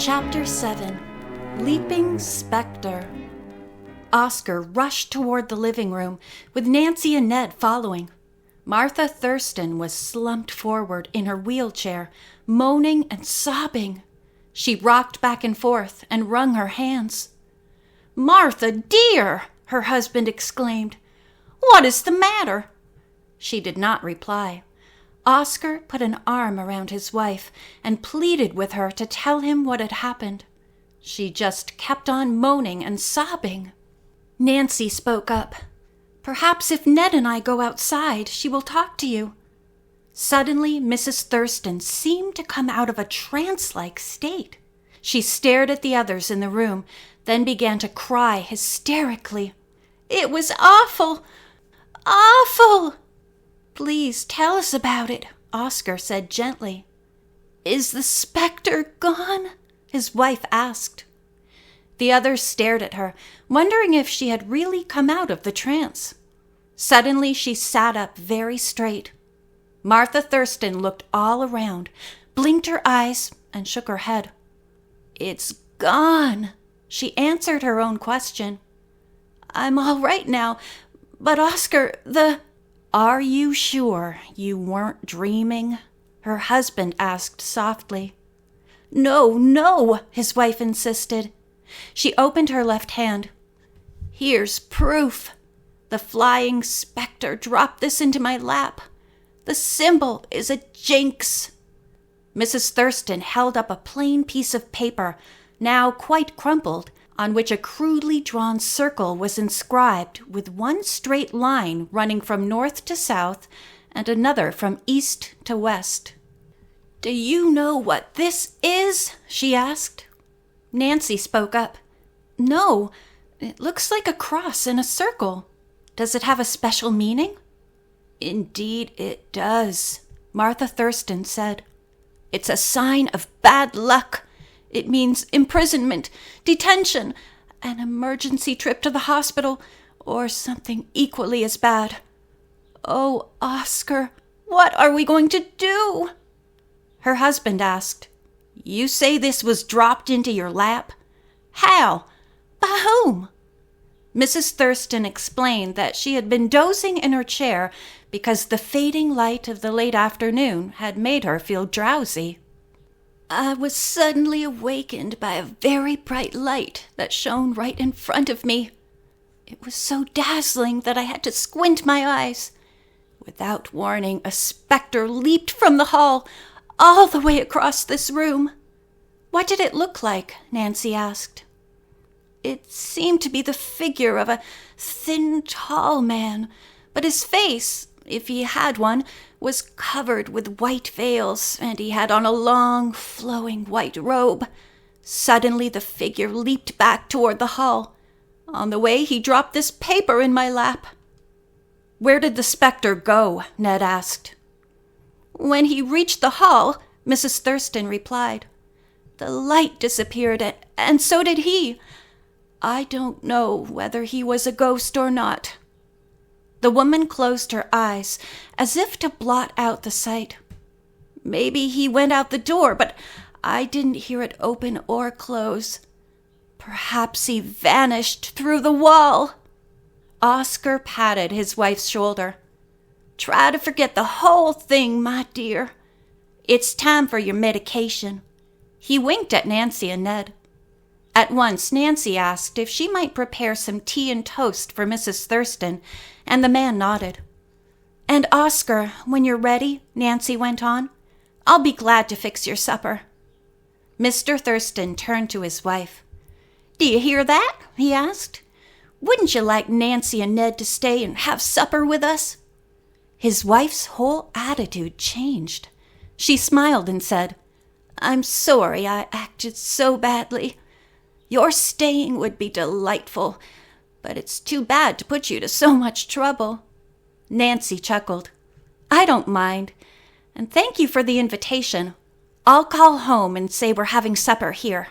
Chapter 7 Leaping Specter. Oscar rushed toward the living room, with Nancy and Ned following. Martha Thurston was slumped forward in her wheelchair, moaning and sobbing. She rocked back and forth and wrung her hands. "Martha, dear!" her husband exclaimed. "What is the matter?" She did not reply. Oscar put an arm around his wife and pleaded with her to tell him what had happened. She just kept on moaning and sobbing. Nancy spoke up. "Perhaps if Ned and I go outside, she will talk to you." Suddenly, Mrs. Thurston seemed to come out of a trance-like state. She stared at the others in the room, then began to cry hysterically. "It was awful! Awful!" "Please tell us about it," Oscar said gently. "Is the specter gone?" his wife asked. The others stared at her, wondering if she had really come out of the trance. Suddenly she sat up very straight. Martha Thurston looked all around, blinked her eyes, and shook her head. "It's gone," she answered her own question. "I'm all right now, but Oscar, Are you sure you weren't dreaming?" her husband asked softly. No, his wife insisted. She opened her left hand. "Here's proof. The flying specter dropped this into my lap. The symbol is a jinx." Mrs. Thurston held up a plain piece of paper, now quite crumpled, on which a crudely drawn circle was inscribed with one straight line running from north to south and another from east to west. "Do you know what this is?" she asked. Nancy spoke up. "No, it looks like a cross in a circle. Does it have a special meaning?" "Indeed it does," Martha Thurston said. "It's a sign of bad luck. It means imprisonment, detention, an emergency trip to the hospital, or something equally as bad. Oh, Oscar, what are we going to do?" Her husband asked. "You say this was dropped into your lap? How? By whom?" Mrs. Thurston explained that she had been dozing in her chair because the fading light of the late afternoon had made her feel drowsy. "I was suddenly awakened by a very bright light that shone right in front of me. It was so dazzling that I had to squint my eyes. Without warning, a specter leaped from the hall all the way across this room." "What did it look like?" Nancy asked. "It seemed to be the figure of a thin, tall man, but his face, if he had one, was covered with white veils, and he had on a long, flowing white robe. Suddenly the figure leaped back toward the hall. On the way, he dropped this paper in my lap." "Where did the specter go?" Ned asked. "When he reached the hall," Mrs. Thurston replied, "the light disappeared, and so did he. I don't know whether he was a ghost or not." The woman closed her eyes, as if to blot out the sight. "Maybe he went out the door, but I didn't hear it open or close. Perhaps he vanished through the wall." Oscar patted his wife's shoulder. "Try to forget the whole thing, my dear. It's time for your medication." He winked at Nancy and Ned. At once, Nancy asked if she might prepare some tea and toast for Mrs. Thurston, and the man nodded. "And Oscar, when you're ready," Nancy went on, "I'll be glad to fix your supper." Mr. Thurston turned to his wife. "Do you hear that?" he asked. "Wouldn't you like Nancy and Ned to stay and have supper with us?" His wife's whole attitude changed. She smiled and said, "I'm sorry I acted so badly. Your staying would be delightful, but it's too bad to put you to so much trouble." Nancy chuckled. "I don't mind, and thank you for the invitation. I'll call home and say we're having supper here."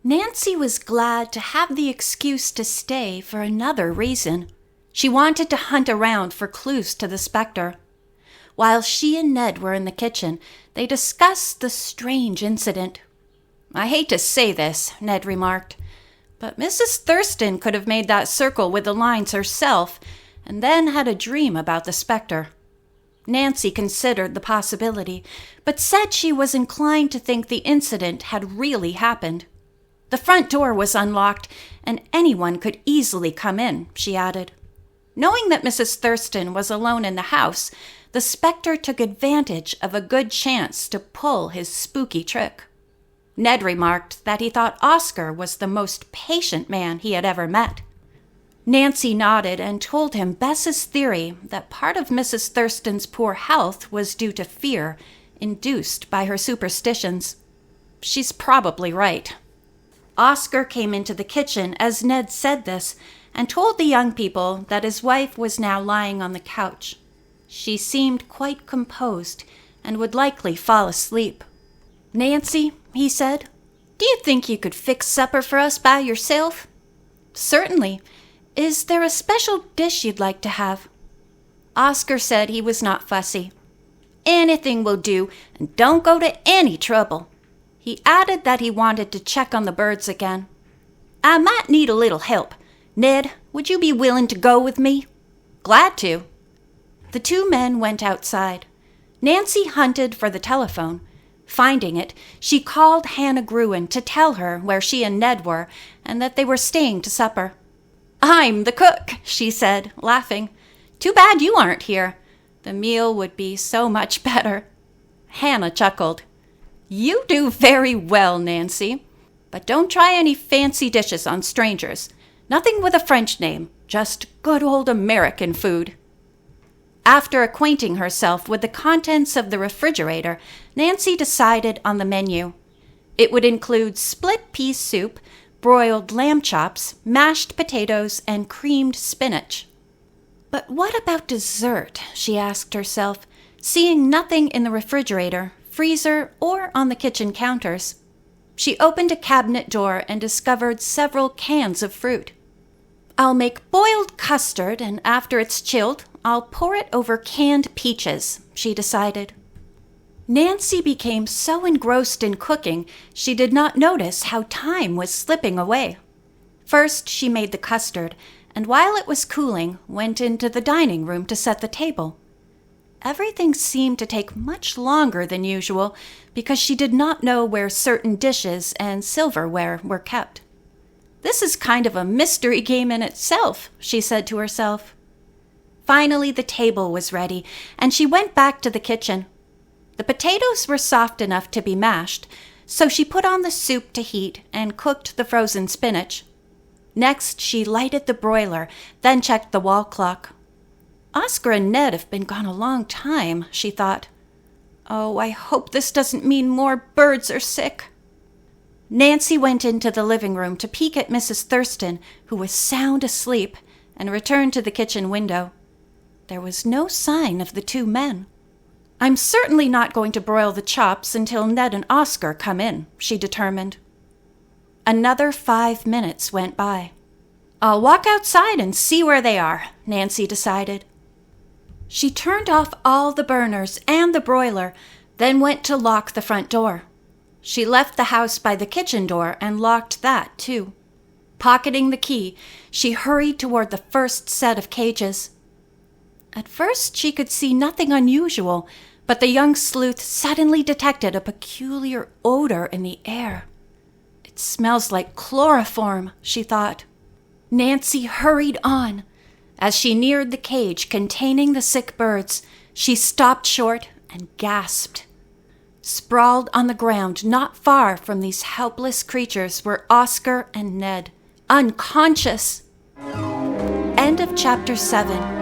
Nancy was glad to have the excuse to stay for another reason. She wanted to hunt around for clues to the specter. While she and Ned were in the kitchen, they discussed the strange incident. "I hate to say this," Ned remarked, "but Mrs. Thurston could have made that circle with the lines herself and then had a dream about the Specter." Nancy considered the possibility, but said she was inclined to think the incident had really happened. "The front door was unlocked, and anyone could easily come in," she added. Knowing that Mrs. Thurston was alone in the house, the Specter took advantage of a good chance to pull his spooky trick. Ned remarked that he thought Oscar was the most patient man he had ever met. Nancy nodded and told him Bess's theory that part of Mrs. Thurston's poor health was due to fear induced by her superstitions. She's probably right. Oscar came into the kitchen as Ned said this and told the young people that his wife was now lying on the couch. She seemed quite composed and would likely fall asleep. "Nancy," he said, "do you think you could fix supper for us by yourself?" "Certainly. Is there a special dish you'd like to have?" Oscar said he was not fussy. "Anything will do, and don't go to any trouble." He added that he wanted to check on the birds again. "I might need a little help. Ned, would you be willing to go with me?" "Glad to." The two men went outside. Nancy hunted for the telephone. Finding it, she called Hannah Gruen to tell her where she and Ned were and that they were staying to supper. "I'm the cook," she said, laughing. "Too bad you aren't here. The meal would be so much better." Hannah chuckled. "You do very well, Nancy. But don't try any fancy dishes on strangers. Nothing with a French name, just good old American food." After acquainting herself with the contents of the refrigerator, Nancy decided on the menu. It would include split pea soup, broiled lamb chops, mashed potatoes, and creamed spinach. But what about dessert, she asked herself, seeing nothing in the refrigerator, freezer, or on the kitchen counters. She opened a cabinet door and discovered several cans of fruit. "I'll make boiled custard, and after it's chilled, I'll pour it over canned peaches," she decided. Nancy became so engrossed in cooking, she did not notice how time was slipping away. First, she made the custard, and while it was cooling, went into the dining room to set the table. Everything seemed to take much longer than usual because she did not know where certain dishes and silverware were kept. "This is kind of a mystery game in itself," she said to herself. Finally, the table was ready, and she went back to the kitchen. The potatoes were soft enough to be mashed, so she put on the soup to heat and cooked the frozen spinach. Next, she lighted the broiler, then checked the wall clock. Oscar and Ned have been gone a long time, she thought. Oh, I hope this doesn't mean more birds are sick. Nancy went into the living room to peek at Mrs. Thurston, who was sound asleep, and returned to the kitchen window. There was no sign of the two men. "I'm certainly not going to broil the chops until Ned and Oscar come in," she determined. Another 5 minutes went by. "I'll walk outside and see where they are," Nancy decided. She turned off all the burners and the broiler, then went to lock the front door. She left the house by the kitchen door and locked that, too. Pocketing the key, she hurried toward the first set of cages. At first, she could see nothing unusual, but the young sleuth suddenly detected a peculiar odor in the air. "It smells like chloroform," she thought. Nancy hurried on. As she neared the cage containing the sick birds, she stopped short and gasped. Sprawled on the ground not far from these helpless creatures were Oscar and Ned, unconscious. End of chapter 7.